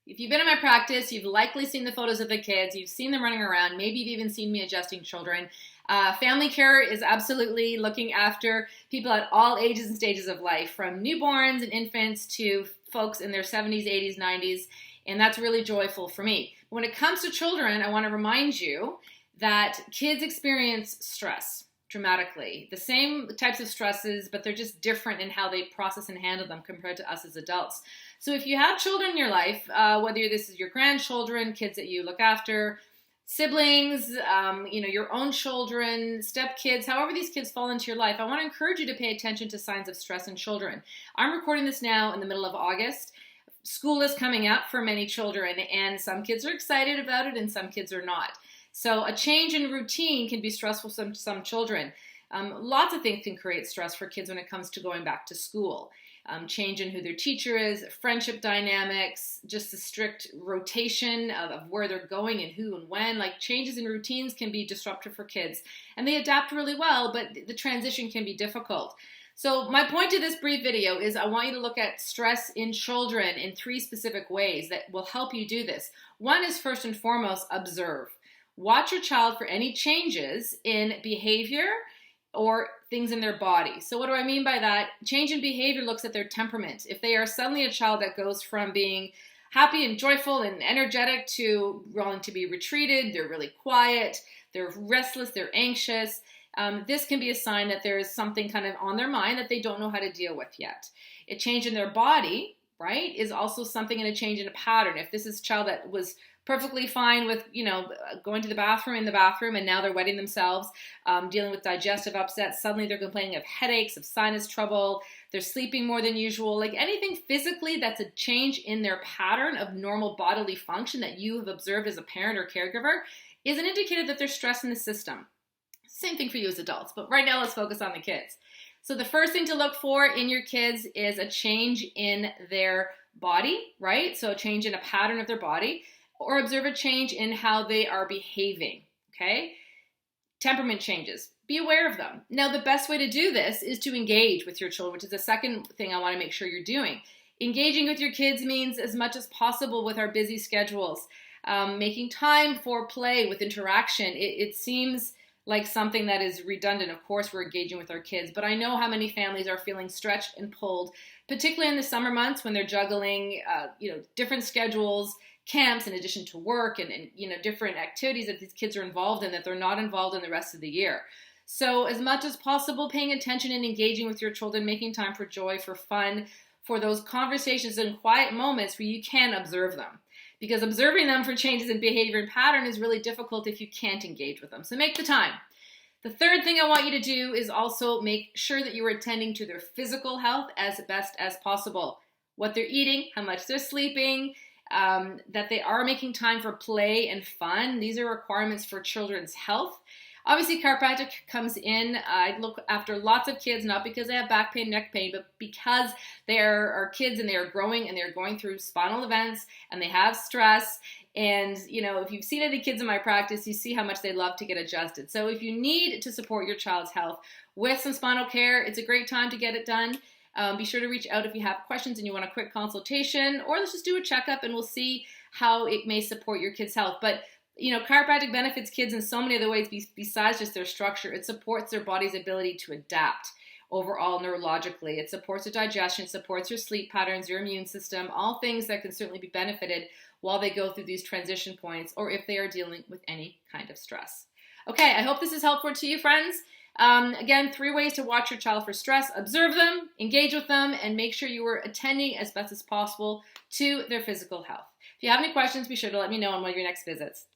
If you've been in my practice, you've likely seen the photos of the kids. You've seen them running around. Maybe you've even seen me adjusting children. Family care is absolutely looking after people at all ages and stages of life, from newborns and infants to folks in their 70s, 80s, 90s, and that's really joyful for me. When it comes to children, I want to remind you that kids experience stress dramatically. The same types of stresses, but they're just different in how they process and handle them compared to us as adults. So if you have children in your life, whether this is your grandchildren, kids that you look after, siblings, your own children, step kids, however these kids fall into your life, I want to encourage you to pay attention to signs of stress in children. I'm recording this now in the middle of August. School is coming up for many children, and some kids are excited about it and some kids are not. So a change in routine can be stressful for some children. Lots of things can create stress for kids when it comes to going back to school. Change in who their teacher is, friendship dynamics, just the strict rotation of where they're going and who and when. Like, changes in routines can be disruptive for kids, and they adapt really well, but the transition can be difficult. So my point to this brief video is I want you to look at stress in children in 3 specific ways that will help you do this. One is, first and foremost, observe. Watch your child for any changes in behavior or things in their body. So what do I mean by that? Change in behavior looks at their temperament. If they are suddenly a child that goes from being happy and joyful and energetic to wanting to be retreated, they're really quiet, they're restless, they're anxious, this can be a sign that there is something kind of on their mind that they don't know how to deal with yet. A change in their body, right, is also something in a change in a pattern. If this is a child that was perfectly fine with, going to the bathroom and now they're wetting themselves, dealing with digestive upset, suddenly they're complaining of headaches, of sinus trouble, they're sleeping more than usual, like anything physically that's a change in their pattern of normal bodily function that you have observed as a parent or caregiver is an indicator that there's stress in the system. Same thing for you as adults, but right now let's focus on the kids. So the first thing to look for in your kids is a change in their body, right? So a change in a pattern of their body, or observe a change in how they are behaving, okay? Temperament changes. Be aware of them. Now, the best way to do this is to engage with your children, which is the second thing I want to make sure you're doing. Engaging with your kids means as much as possible with our busy schedules, making time for play with interaction. It seems like something that is redundant. Of course, we're engaging with our kids, but I know how many families are feeling stretched and pulled, particularly in the summer months when they're juggling, different schedules, camps in addition to work and different activities that these kids are involved in that they're not involved in the rest of the year. So as much as possible, paying attention and engaging with your children, making time for joy, for fun, for those conversations and quiet moments where you can observe them. Because observing them for changes in behavior and pattern is really difficult if you can't engage with them. So make the time. The third thing I want you to do is also make sure that you are attending to their physical health as best as possible. What they're eating, how much they're sleeping, that they are making time for play and fun. These are requirements for children's health. Obviously, chiropractic comes in. I look after lots of kids, not because they have back pain, neck pain, but because they are kids and they are growing and they're going through spinal events and they have stress. And, if you've seen any kids in my practice, you see how much they love to get adjusted. So if you need to support your child's health with some spinal care, it's a great time to get it done. Be sure to reach out if you have questions and you want a quick consultation, or let's just do a checkup and we'll see how it may support your kid's health. But, chiropractic benefits kids in so many other ways besides just their structure. It supports their body's ability to adapt overall neurologically. It supports their digestion, supports their sleep patterns, their immune system, all things that can certainly be benefited while they go through these transition points or if they are dealing with any kind of stress. Okay, I hope this is helpful to you, friends. Again, 3 ways to watch your child for stress. Observe them, engage with them, and make sure you are attending as best as possible to their physical health. If you have any questions, be sure to let me know on one of your next visits.